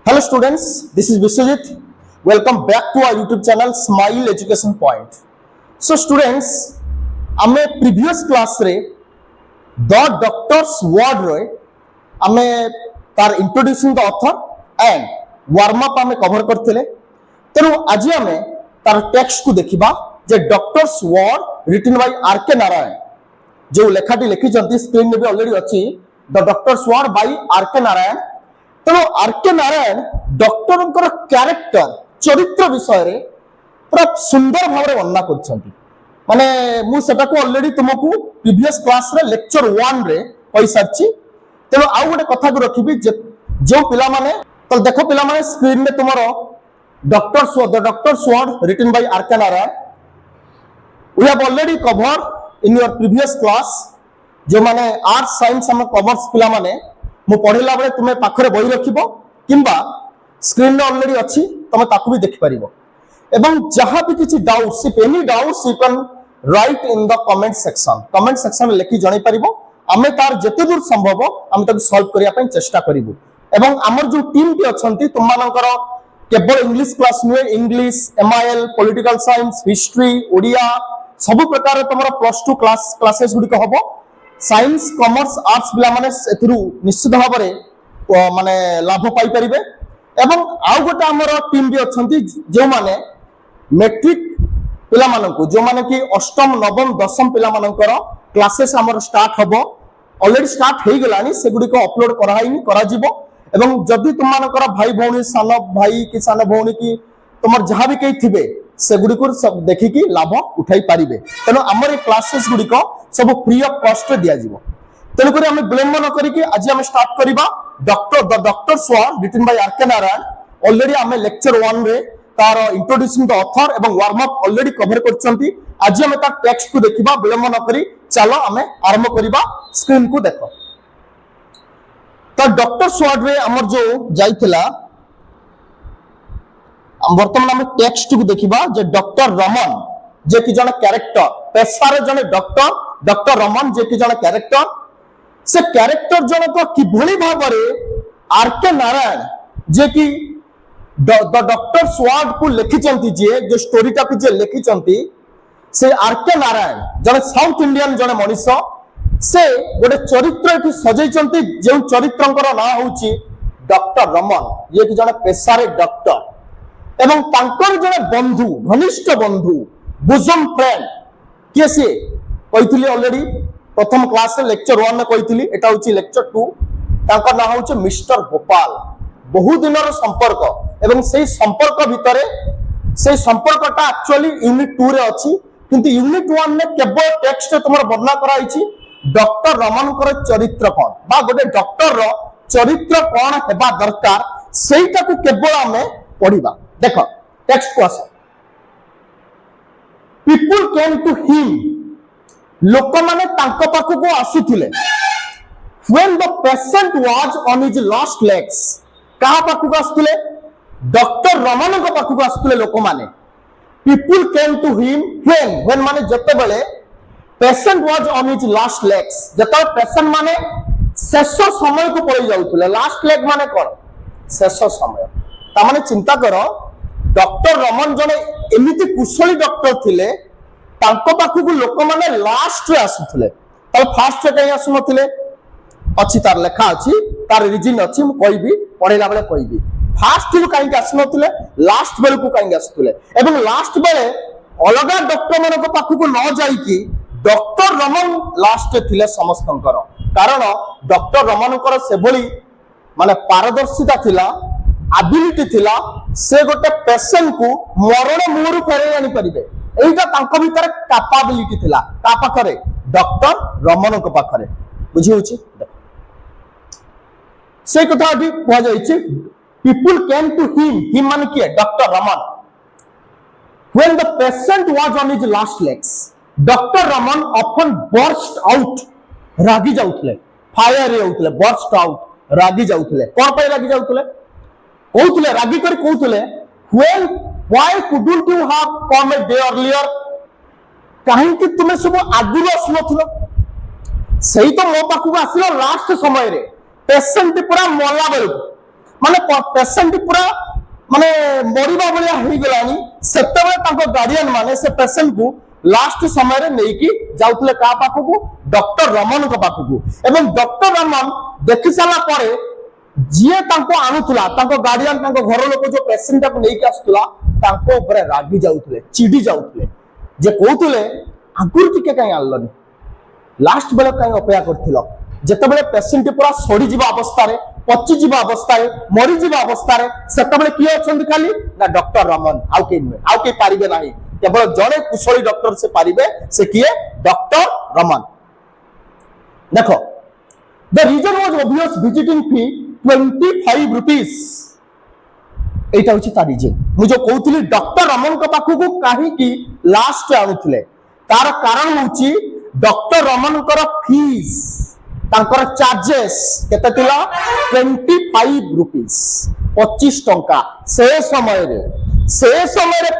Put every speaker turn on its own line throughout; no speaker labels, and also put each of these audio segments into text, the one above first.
Hello students, this is Vishwajit. Welcome back to our YouTube channel Smile Education Point. So students, आमे previous class रे the doctor's word रे आमे तार introducing the author and warm up आमे cover करथिले. तेनु आज आमे तार text को देखिबा जे doctor's word written by R.K. Narayan जो लेखाटी लिखि जंती स्क्रीन में भी ऑलरेडी अछि the doctor's word by R.K. Narayan. तेणु आर.के. नारायण डॉक्टर क्यारेक्टर चरित्र विषय रे पूरा सुंदर भाव वर्णना करछंती. माने मु सेटा को ऑलरेडी तुमको प्रीवियस क्लास रे लेक्चर 1 रे कहि सारछि. तेणु आ गोटे कथा को रखिबी जो पिला माने तो देखो पिला माने स्क्रीन में तुमरो doctor's word written by R K. Narayan. We have already covered in your previous class. जो माने आर्ट्स साइंस हम कॉमर्स पिला माने मु पढ़िला बेले तुमे पाखरे बही रखिबो किंबा स्क्रीन में ऑलरेडी अछि तमे ताकू भी देखि परिबो. एवं जहां भी किछि doubts if any doubts you can write in the comment section में लिखि जणै परिबो. आमे तार जते दूर संभव आमे ताकू सॉल्व करिया पय चेष्टा करिवो. एवं हमर जो टीम भी अछंती तुम मानकर केवल इंग्लिश क्लास नुए English MIL political science history Odia सब प्रकार तुमरा +2 क्लासेस गुडी को हबो. साइंस कॉमर्स आर्ट्स पिला माने एथिरु निश्चित भाव में माने लाभ पाई परिबे. एवं आउ गोटे हमर टीम भी अछंती जो माने मैट्रिक पिला माननको जो माने कि अष्टम नवम दशम पिला मानकर क्लासेस हमर स्टार्ट हबो. ऑलरेडी स्टार्ट हे गेलानी से गुडी को अपलोड कराइनी करा जिवो. एवं जदि तुम मानकर भाई भौणी सान भाई कि सान भौणी कि तुमर जहां भी कई थिबे से गुडी को सब देखि कि लाभ उठाई परिबे. तेनो हमर क्लासेस गुडी को सब फ्री ऑफ कॉस्ट दिया जिवो. तेनु करी हम विलंब न करी कि आज हम स्टार्ट करिबा doctor's word written by R K. Narayan. Already हम लेक्चर 1 रे तार इंट्रोड्यूसिंग द ऑथर एवं वार्म अप ऑलरेडी कवर करछंती. आज हम ता टेक्स्ट को देखिबा. विलंब न करी चलो हम आरंभ करिबा. स्क्रीन को देखो तो डॉक्टर्स वर्ड रे हमर जो जाइथिला वर्तमान हम टेक्स्ट को देखिबा जे डॉक्टर रमन जे कि जने कैरेक्टर पेशारे जने डॉक्टर रमन जे कि जने कैरेक्टर से कैरेक्टर जने को किभली भाबरे आर.के. नारायण जे कि द डॉक्टर्स वर्ड को लिखिचंती जे जो स्टोरीटा को जे लिखिचंती से आर.के. नारायण जने साउथ इंडियन जने मनीष से गोटे चरित्र की सजैचंती जे चरित्रंकर ना होची डॉक्टर रमन जे कि जने पेशारे डॉक्टर एवं तांकर जने बंधु घनिष्ठ बंधु बुजम फ्रेंड के से कहितली ऑलरेडी प्रथम क्लास रे लेक्चर 1 में कहितली. एटा होची लेक्चर 2. तांकर नाम होची मिस्टर गोपाल. बहु दिनर संपर्क एवं सेही संपर्क भितरे सेही संपर्कटा एक्चुअली यूनिट 2 रे अछि किंतु यूनिट 1 में केवल टेक्स्ट तुमर वर्णना कराइछि डॉक्टर रमन कर चरित्र कोन बा गोटे डॉक्टर रो चरित्र कोन हेबा दरकार सेहीटा को केवल हमें पढिबा. देखो टेक्स्ट को as people came to him लोक माने तांको पाखु को आसुथिले when the patient was on his last legs. कहा पाखु को आसुथिले डॉक्टर रमन को पाखु को आसुथिले लोक माने. People came to him when माने जते बेले patient was on his last legs जते पेशेंट माने शेष समय को पड़ी जाउथिले. लास्ट लेग माने कोन शेष समय. ता माने चिंता करो डॉक्टर रमन जने एमिति कुशली डॉक्टर थिले तांको पाखु को लोक माने लास्ट रे आसुथिले. त फास्ट रे कहीं आसु नथिले अछि तार लेखा अछि तार रीजन अछि मु कहबी पढेला बेले कहबी. फास्ट रे कहीं आसु नथिले लास्ट बेले को कहीं आसुथिले एवं लास्ट बेले अलगा डॉक्टर मन को पाखु को न जाई कि डॉक्टर रमन लास्ट रे थिले समस्तंकर. कारण डॉक्टर रमन कर सेभली माने पारदर्शिता थिला एबिलिटी थिला से गोटे पेशेंट को मरण मुहरु फेरे आनी परिबे. एइटा तांको भीतर कैपेबिलिटी थिला का पाखरे डॉक्टर रमन को पाखरे. बुझी होची से कथा भी कह जाईची पीपल केम टू हिम माने कि doctor Raman when the patient was on his last legs doctor Raman often burst out रागी जाउथले फायर रे होतले बर्स्ट आउट रागी जाउथले. कोन पे रागी जाउथले कहूले रागी कर कहूले when why couldn't you have come a day earlier काहे कि तुमे सब आगुर आसुनथलो सही तो मो पाखु आसिलो लास्ट समय रे पेशेंट पूरा मरला बेलू माने पेशेंट पूरा माने मरिबा भलिया हो गलानी सेतेबे तांको गार्डियन माने से पेशेंट को लास्ट समय रे नेकी जाउतले का पाखकू डॉक्टर रमन को पाखकू एवं डॉक्टर रमन देखि साला परे जिए तांको आनुथुला तांको गार्डियन तांको घर लोक जो पेशेंट को नेकी आस्तुला तांको ऊपर रागी जाउतले चिडी जाउतले जे कहउतले आगुर टिके काई आलनी लास्ट बेले काई अपेक्षा करथिलो जेतेबेले पेशेंट पूरा सड़ी जीवा अवस्था रे पची जीवा अवस्था रे मरी जीवा अवस्था रे सेतेबेले किए अछंती खाली ना डॉक्टर रमन आउ के पारिबे नाही केवल जड़े कुशली डॉक्टर से पारिबे से किए डॉक्टर रमन देखो the reason was obvious visiting fee 25 rupees एटा होची ता रीजन मु जो कहउतली डॉक्टर रमन को पाखु को काहे की लास्ट आनुथले तार कारण होची डॉक्टर रमन कर फीस तांकर चार्जेस केते तिला 25 रुपीस 25 टंका से समय रे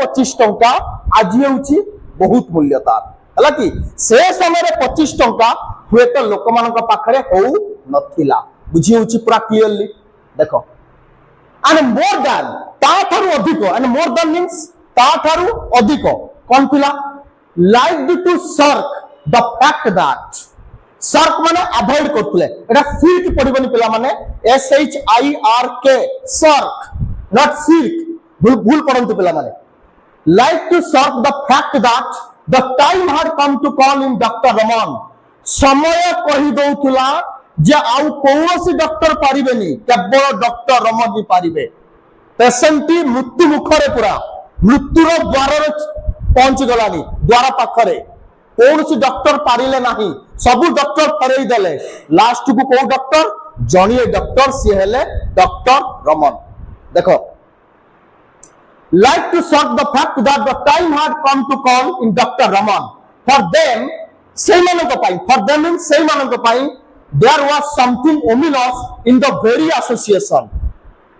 25 टंका आज होची बहुत मूल्य तार हला कि से समय रे 25 टंका हुए तो लोक मानक पाखरे हो नथिला बुझी होची पूरा क्लियरली देखो and more than ता थारु अधिक and more than means ता थारु अधिक कोन थिला like to shirk the fact that shirk माने अवॉइड करथले एटा सिर्क पडिबनी पिला माने SHIRK shirk not silk भूल पड़ंतु पिला माने like to shirk the fact that the time had come to call in Dr. Raman समय कहि दउथुला जे आउ कोनोसी डॉक्टर पारिबेनी केवल डॉक्टर रमन ही पारिबे पेशेंट मृत्यु मुखरे पूरा मृत्युर द्वार पहुंच गलानी द्वार पाखरे कोनोसी डॉक्टर पारिले नाही सब डॉक्टर फरेई देले लास्ट को को डॉक्टर जणिए डॉक्टर सी हेले डॉक्टर रमन देखो like to short the fact that the time had come to call in Dr. Raman for them sei manako pai for them means sei manako pai there was something ominous in the very association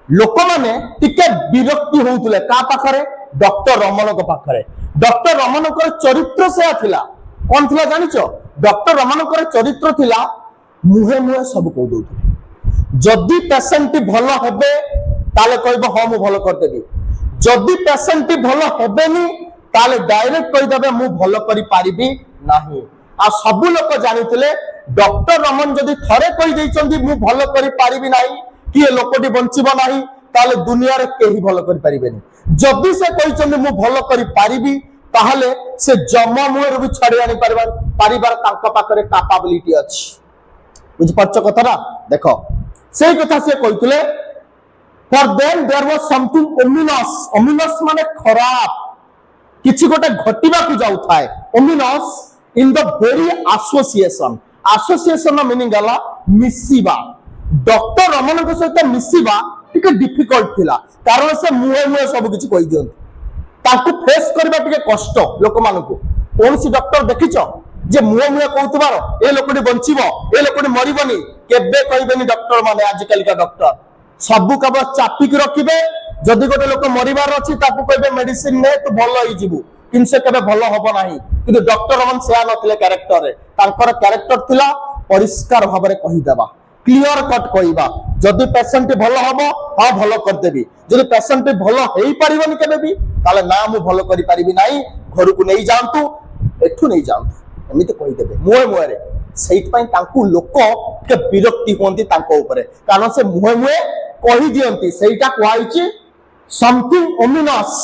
लोक माने टिके विरक्ति होउतले का पाखरे doctor Raman को पाखरे doctor Raman को चरित्र से थिला कोन थिला जानिचो डॉक्टर रमन को चरित्र थिला मुहे मुहे सब को दउतले जदी पेशेंट भलो हेबे ताले कहबो हम भलो कर देबी जदी पेशेंट भलो हेबेनी ताले डायरेक्ट कहि देबे मु भलो करि पारिबी नाही आ सब लोक जानितले डॉक्टर रमन जदी थरे कहि दैचंदी मु भलो करि पारिबी नाही कि ए लोकटी बंचिबो नाही ताले दुनिया रे केही भलो करि पारिबेनी जदी से कहिचंदी मु भलो करि पारिबी ताहले से जम्मा मुएर भी छाड़ी आनी पारिबार तांका पाखरे कैपेबिलिटी अछि बुझ परछ कथरा देखो सेही कथा से कहितले for them there was something ominous माने खराब किछि गोटे घटिबा को जाउ थाए ominous in the very association meaning गला मिसिबा डॉक्टर रमन के सहित मिसिबा टिके डिफिकल्ट थिला कारण से मुहे मुहे सब किछि कहि दियन ताकू फेस करबा टिके कष्ट लोक मानको कोनसी डॉक्टर देखिछो जे मुहे मुहे कहतबार ए लोकडी बंचिबो ए लोकडी मरिबनी केबे कहबेनी डॉक्टर माने आज कालिका डॉक्टर सबु केवल चापिक रखिबे जदि गोटे लोक मरिबार अछि ताकू कहबे मेडिसिन ने तो भलो होई जिवु किनसे केबे भलो हबो नाही किंतु डॉक्टर रमन सेया नथिले कैरेक्टर रे तांकर कैरेक्टर थिला परिष्कार भाबरे कहि देबा क्लियर कट कहिबा जदि पेशेंट भलो हबो हां भलो कर देबी जदि पेशेंट भलो हेई परिबनी केबे भी ताले ना मु भलो करि परिबी नाही घर को नै जानतु एठु नै जानतु एमिते कहि देबे मोय मोय रे सेहित पई तांकू लोक के विरक्ति होंती तांको ऊपर कारण से मोय मोय कहि दियंती सेहिटा कहैछि something ominous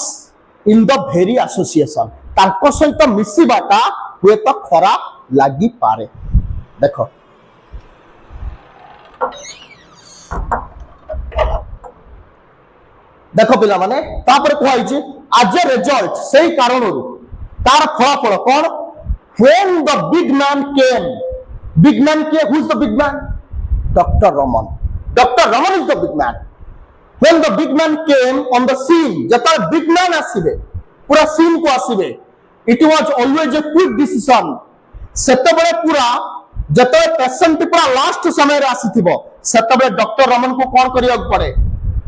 in the very association तांको सहित मिसिबाटा हुए तो खराब लागि पारे देखो देखो पिला माने तापर कहैछि आज रिजल्ट सेही कारणरू तार फलाफल कोन when the big man came who is the big man Dr. Raman is the big man when the big man came on the scene jata big man asibe pura scene ko asibe it was always a quick decision setebale pura jata patient pura last samay re asithibo setebale Dr. Raman ko kon kariya pade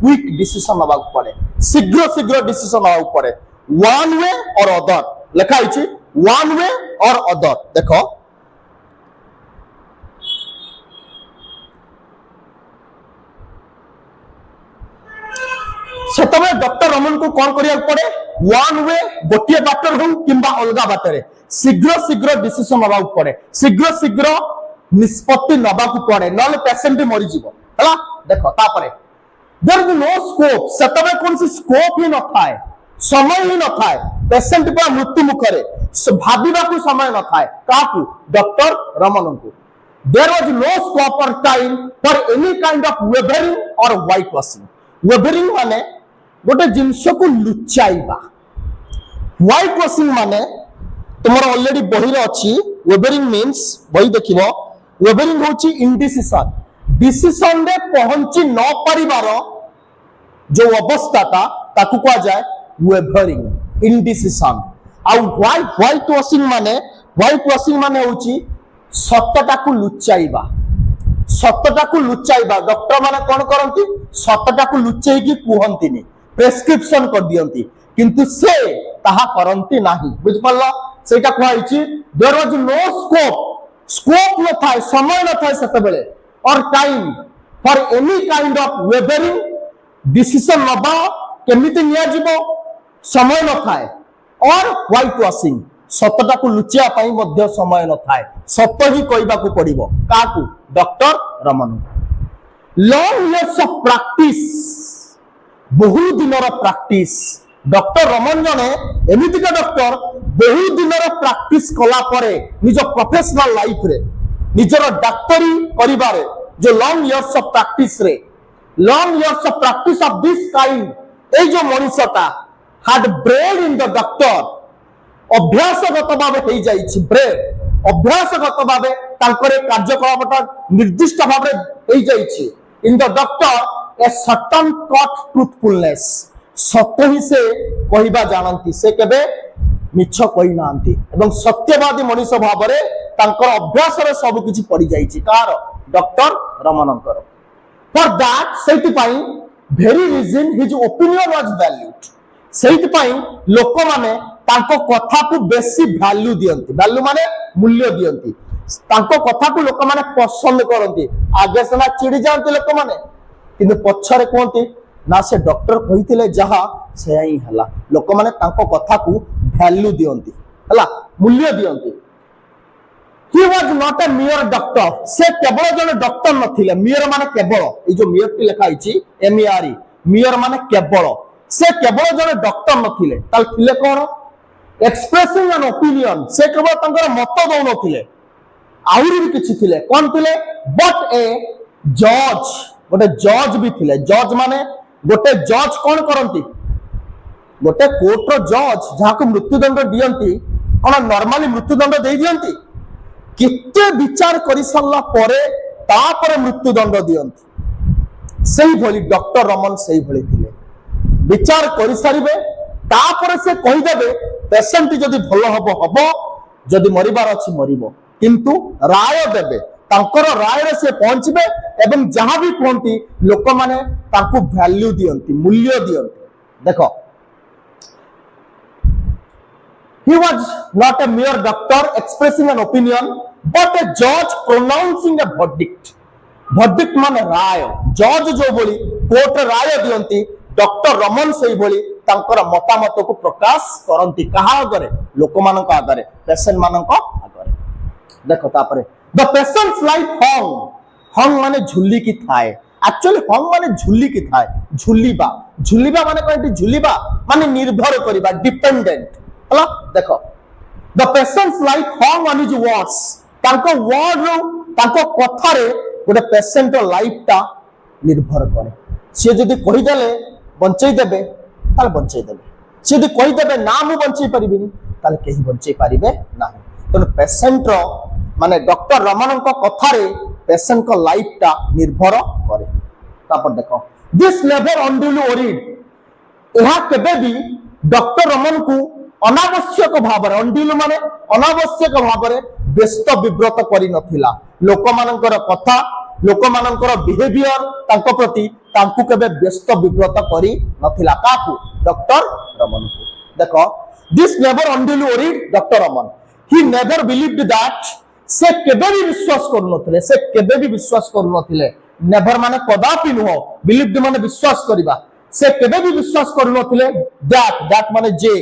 quick decision naba pade शीघ्र decision naba pade one way or other lekha hoichi one way or other देखो सेतबे doctor Raman को कौन करिया पड़े one way गोटे water हो किंबा अलगा बाटर शीघ्र शीघ्र डिसीजन नबा पड़े शीघ्र शीघ्र निष्पत्ति नबा पड़े ना पेशेंट मरी जीव है देख तापरे देयर इज नो स्कोप सेतबे कौन सी स्कोप ही न थाए समय ही न थाए पेशेंट पर मृत्यु मुखरे भाबिबा को समय न थाए काकू डॉक्टर रमन को देयर वाज नो स्कोप और time for any kind of वेबरिंग और व्हाइट वॉशिंग वेबरिंग माने गोटे जिनस को लुचाइबा व्हाइट वॉशिंग माने तुमर ऑलरेडी बही रे अछि वेबरिंग मींस बही देखिबो वेबरिंग होची इंडिसिजन डिसीजन रे पहुंची न परिवार जो अवस्था ताकू कहा जाए वेबरिंग इंडिसिजन आ व्हाइट वॉशिंग माने होची सत्यता को लुचाइबा डॉक्टर माने कौन करंती सत्यता को लुचेई की कहंतीनी प्रेस्क्रिप्शन कर दियंती किंतु से ताहा करंती नाही बुझ पल्ला सेटा कहैछि देयर वाज नो स्कोप न थाए समय न थाए सेते बेले और time for any kind of वेबरिंग decision नबा केमिति निया जीवो समय न थाए और व्हाइट वॉशिंग सत्यता को लुचिया पाई मध्य समय न थाए सत्य ही कहबा को पड़िबो काकू doctor Raman long years of practice बहु दिनर प्रैक्टिस डॉक्टर रमन जने एमितिका डॉक्टर बहु दिनर प्रैक्टिस कला परे निज प्रोफेशनल लाइफ रे निजर डाक्टरी करिबारे जो long years of practice of this kind ए जो मनुष्यता had bred in the doctor अभ्यासगत भाव हो जाइछि ब्रेड अभ्यासगत भाव तांकरे कार्यकलापटा निर्दिष्ट भाव हो जाइछि in the doctor a certain curt truthfulness सत्य ही से कहबा जानंती से केबे मिछ कहि नांती एवं सत्यवादी मनुष्य भाव रे तांकर अभ्यास रे सब किछि पड़ी जाइछि कार डॉक्टर रमनकर फॉर दैट सेति पई very reason his opinion was valued सेति पई लोक माने तांको कथा को बेसी वैल्यू दियंती वैल्यू माने मूल्य दियंती तांको कथा को लोक माने पसंद करंती आगे सना चिड़ी जानते लोक माने किंतु पछरे कोंती ना से डॉक्टर कहिथिले जहा से ही हला लोक माने तांको कथा को वैल्यू दियंती हला मूल्य दियंती he was not a mere doctor से केवल जने डॉक्टर नथिले मियर माने केवल ए जो मियर टी लिखा आइछि एम ई आर ई मियर माने केवल से केवल जने डॉक्टर नथिले ताल थिले कोन एक्सप्रेसिंग एन ओपिनियन से केवल तंकर मत दौ नथिले आउरी भी किछि थिले कोन थिले बट ए जज गोटे जज भी थिले जज माने गोटे जज कोन करंती गोटे कोर्ट रो जज जहा को मृत्युदंड दियंती कोन नॉर्मली मृत्युदंड दे दियंती किते विचार करि सल्ला परे तापर मृत्युदंड दियंती सेही भली डॉक्टर रमन सेही भली थिले विचार करि सारिबे तापर से कहि देबे पेशेंट जदि भलो हबो जदि मरिबार अछि मरिबो किंतु राय देबे तांकर राय रे से पहुंचबे एवं जहां भी कहंती लोक माने तांको वैल्यू दियंती मूल्य दियंती देखो he was not a mere doctor expressing an opinion but a judge pronouncing a verdict माने राय जज जो बोली कोर्ट राय दियंती डॉक्टर रमन से बोली तांकर मतामत को प्रकाश करंती कहा आगरे लोक मानक आगरे पेशेंट मानक आगरे देखो तापरे द पेशेंट्स लाइफ हंग माने झुल्ली की थाए एक्चुअली हंग माने झुल्ली की थाए झुल्लीबा माने कोइटी झुल्लीबा माने निर्भर करिबा डिपेंडेंट हला देखो the patients life hung on his words तांको वर्ड रो तांको कथा रे गोटे पेशेंट लाइफ ता निर्भर करे से जदी कहि देले बंचई देबे ताल बंचई देबे से जदी कहि देबे ना मु बंचई परिबिनी ताल केही बंचई परिबे नाही तो पेशेंट रो माने डॉक्टर रमन को कथा रे पेशेंट को लाइफ ता निर्भर करे तापर देखो दिस नेवर अनडुली वरीड एहा केबे भी डॉक्टर रमन को अनावश्यक भाव रे अनडुली माने अनावश्यक भाव रे व्यस्त विब्रत करि नथिला लोक मानकर कथा लोक मानकर बिहेवियर तांको प्रति तांको केबे व्यस्त विब्रत करि नथिला काकू डॉक्टर रमन को देखो this never unduly worried doctor Raman he never believed that से केबे भी विश्वास करू नथिले नेवर माने कदापि नुह बिलीव्ड माने विश्वास करिबा से केबे भी विश्वास करू नथिले दैट माने जे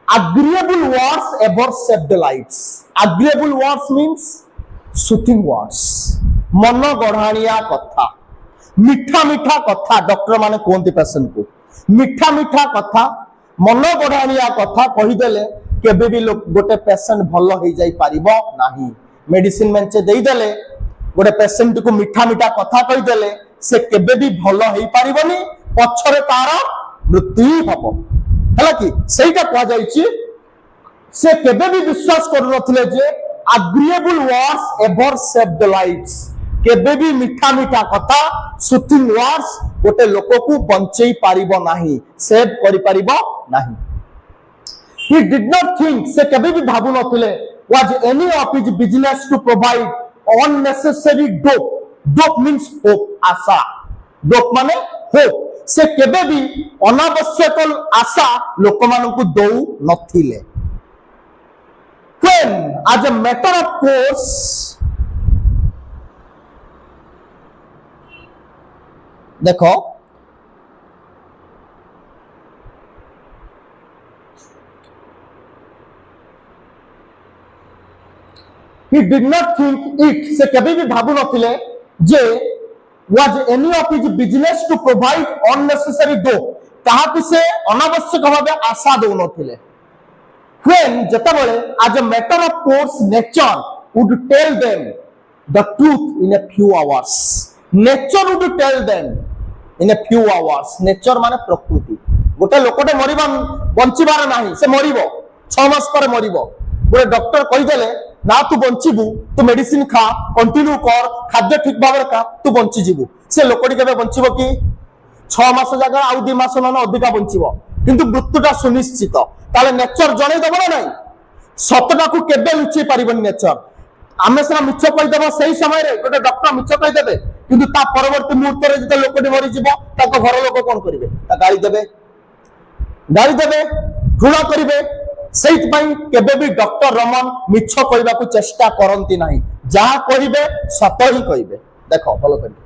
agreeable words ever saved lives. Agreeable words means soothing words. मन गढ़ाणिया कथा मिठा मिठा कथा डॉक्टर माने कहते पेशेंट को मिठा मिठा कथा मन गढ़ाणिया कथा कहीदेले केबे भी गोटे पेशेंट भल हो जाई पारिबो नाही मेडिसिन मेंचे देई देले गोटे पेशेंट को मिठा मिठा कथा कहीदेले से केबे भी भल हो पारिबोनी पछरे तार मृत्यु हबो हला कि सेटा कह जाईची से केबे भी विश्वास करू नथिले जे agreeable words ever saved the lives केबे भी मिठा मिठा कथा सुथिंग वर्ड्स गोटे लोक को बंचई पारिबो नाही सेव करि पारिबो नाही he did not think से केबे भी भाबु नथिले was any of his business to provide unnecessary dope means hope Asha dope माने hope से केबे भी अनावश्यक आशा लोक मानकु दउ नथिले when as a matter of course देखो he did not think it से कभी भी भाबु नथिले जे was any of his business to provide unnecessary dope ताहाकु से अनावश्यक भाबे आशा दउ नथिले when जेतबेले as a matter of course nature would tell them the truth in a few hours nature would tell them in a few hours nature माने प्रकृति गोटे लोकटे मरिबा बंचिबार नाही से मरिबो 6 मास पर मरिबो गोटे doctor कहि देले ना तू बंचिबू तू मेडिसिन खा कंटिन्यू कर खाद्य ठीक भाबरे खा तू बंची जीवू से लोकटी केबे बंचिबो कि 6 मास जगह आउ 2 मास न अधिका बंचिबो किंतु मृत्युटा सुनिश्चित ताले नेचर जणे दबो ना नाही सतटा को केबे लुचि पारिबन नेचर आमे सरा मिछ कहि देबो सही समय रे गोटे डॉक्टर मिछ कहि देबे किंतु ता परवर्ती मुहूर्त रे जते लोकटी मरि जीवो ताको घर लोक कोन करिवे ता गाली देबे घृणा करिवे सेइत पई केबे भी डॉक्टर रमन मिछ कहबा को चेष्टा करंती नाही जहा कहिबे सत ही कहिबे देखो फॉलो करिवे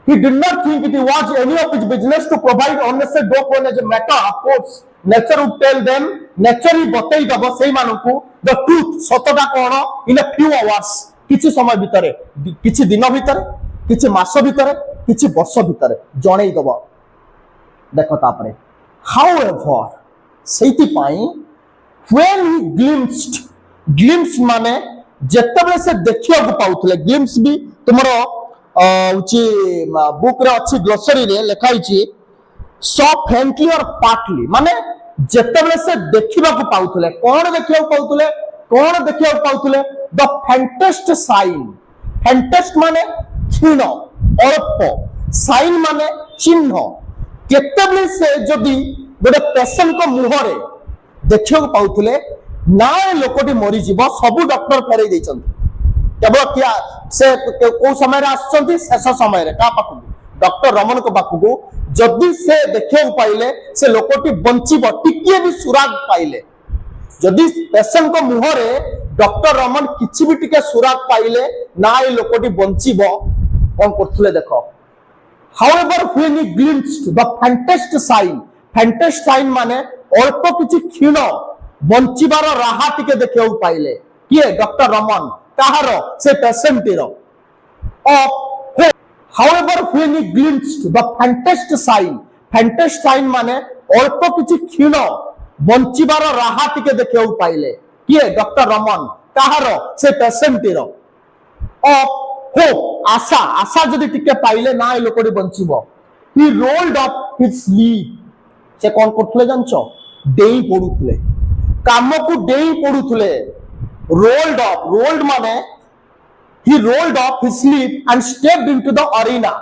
he did not think it was any of his business to provide unnecessary dope when as a matter of course nature would tell them nature ही बतई दबो सेई मानकु the truth सतटा cone in a few hours किछि समय भितरे किछि दिन भितरे किछि मास भितरे किछि वर्ष भितरे जणै दबो देखो तापरे however सेति पाई when he glimpsed माने जेतबे से देखियो को पाउथले glimpse भी तुमरो उची बुक रे अच्छी ग्लोसरी रे लिखाई छी सो फ्रेंकली और पार्टली माने जेतबे से देखिबा को पाउथले कोन देखियो पाउथले द फैंटेस्ट साइन फैंटेस्ट माने क्षीण अल्प साइन माने चिन्ह केतबे से जदी गोटे पेशेंट को मुहरे देखियो को पाउथले ना लोकटी मरि जीव सब डॉक्टर फेरै दैछन केवल क्या से को समय रे आछंती शेष समय रे का पाखु डॉक्टर रमन को पाखु जदी से देखियो पाइले से लोकटी बंचिबो टिकिए भी सुराग पाइले जदी पेशेंट को मुहरे डॉक्टर रमन किछि भी टिके सुराग पाइले ना ए लोकटी बंचिबो कोन करथले देखो however when he glimpsed the faintest sign माने अल्प किछि क्षीण बंचिबार राहा टिके देखियो पाइले किए डॉक्टर रमन ताहार से पेशेंट रो however when he glimpsed the faintest sign माने अल्प किछि क्षीण बंचिबार राहा टिके देखियो पाइले किए डॉक्टर रमन ताहार से पेशेंट रो आशा जदि टिके पाइले ना ए लोकडी बंचिबो he rolled up his sleeve से कोन करथले जानचो देई पडुथले काम को देई पडुथले rolled माने he rolled up his sleeve and stepped into the arena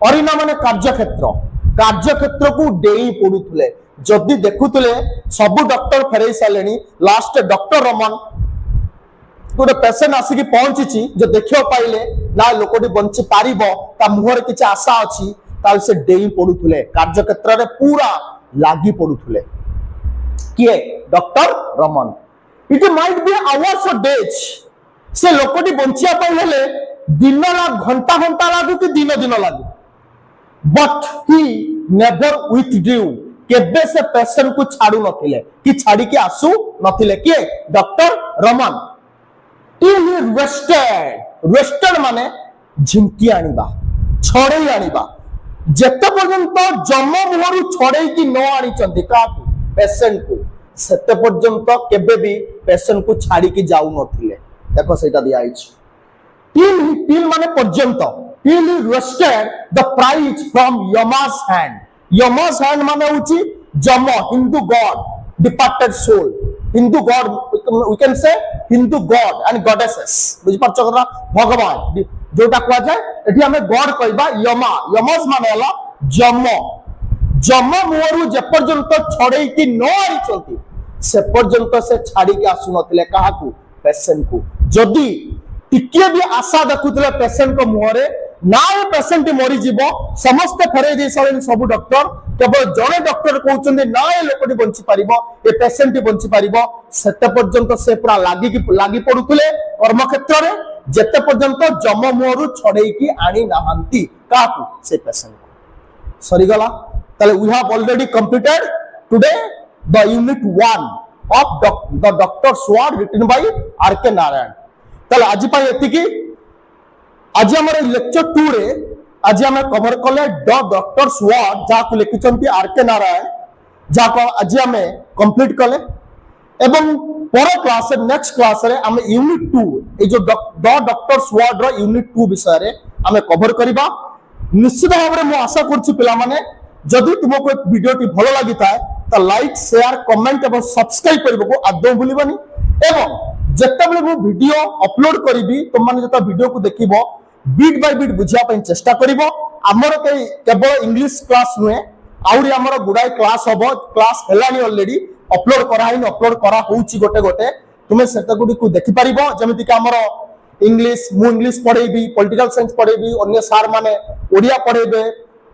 माने कार्यक्षेत्र को देई पडुथले जदि देखुथले सब डॉक्टर फेरै सालेनी लास्ट डॉक्टर रमन गोटे पेशेंट आसिकी पहुंची जो देखियो पाइले ना लोकटी बंची पारिबो ता मुहरे किछि आशा अछि ताल से डेई पडुथले कार्यक्षेत्र रे पूरा लागी पडुथले किए doctor Raman it might be hours और डेज से लोकटी बंचिया पाई हेले दिन ला घंटा लागू कि दिन लागू बट ही नेवर विथड्रू केबे से पेशेंट को छाड़ू नथिले कि छाड़ी के आसू नथिले किए doctor Raman till he rested माने झिंकी आनिबा छड़े आनिबा जेते पर्यंत जम मुहरु छड़े की न आनी चंती का पेशेंट को सेते पर्यंत केबे भी पेशेंट को छाड़ी की जाऊ नथिले देखो सेटा दिया आइछ till माने पर्यंत till he wrested the prize from Yama's hand माने होची जम Hindu god departed soul Hindu god we can say Hindu god and goddesses बुझ पाछ करा भगवान जोटा कहा जाए एठी हमें गॉड कहबा यमस माने हला जम मुहरु जे पर्यंत छड़े की न आइ चलती से पर्यंत से छाड़ी के आसु नथिले काहाकू पेशेंट को जदी टिके भी आशा देखुतले पेशेंट को मुहरे ना ये पेशेंट मरी जीवो समस्त फेरे दे सब डॉक्टर केवल जड़े डॉक्टर कहउचंदे ना ये लोकटी बंची पारिबो ए पेशेंट बंची पारिबो सेते पर्यंत से पूरा लागी पडुतले कर्म क्षेत्र रे जेते पर्यंत जम मुहरु छड़े की आनी नाहंती काकू से पेशेंट को सरी गला ताले we have already completed today the unit 1 of the doctor sword written by R K. Narayan ताले आज पाई एतिकी आज हमारे लेक्चर 2 रे आज हम कवर कले द डॉक्टर स्वॉर्ड जा को लिखिचंती आर.के. नारायण जा को आज हम कंप्लीट कले एवं पर क्लास नेक्स्ट क्लास रे हम यूनिट 2 ए जो द डॉक्टर स्वॉर्ड रो यूनिट 2 विषय रे हम कवर करिबा निश्चित भाव रे मो आशा करछि पिला माने जदि तुमको वीडियो टी भलो लागि थाए त लाइक शेयर कमेंट एवं सब्सक्राइब करबो आदौ भूलिबनी एवं जेतेबेले मो वीडियो अपलोड करिबी तुम माने जता वीडियो को देखिबो बीट बाय बीट बुझिया पय चेष्टा करिबो हमर केवल इंग्लिश क्लास नुए आउरी हमर गुडाई क्लास हबो क्लास हेलानी ऑलरेडी अपलोड करा होउची गोटे तुमे सेटा गुडी को देखि परिबो जेमिति कि हमर इंग्लिश मु इंग्लिश पढेबी पॉलिटिकल साइंस पढेबी अन्य सार माने ओडिया पढेबे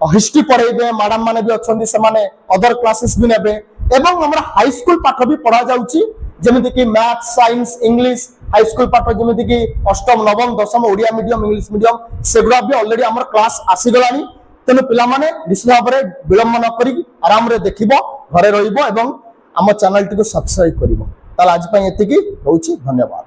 हिस्ट्री पढेबे मैडम माने भी अछंदी से माने अदर क्लासेस भी नेबे एवं हमर हाई स्कूल पाठ भी पढा जाउची जेमिति कि math science English high school पाठ जेमिति कि अष्टम नवम दशम ओडिया मीडियम इंग्लिश मीडियम सेगुडा भी ऑलरेडी हमर क्लास आसी गलानी तेनु पिला माने निश्चित भाव रे विलंब न करी आराम रे देखिबो घरे रहिबो एवं हम चैनल टी को सब्सक्राइब करिबो ताल आज पय एतिकी होउची धन्यवाद।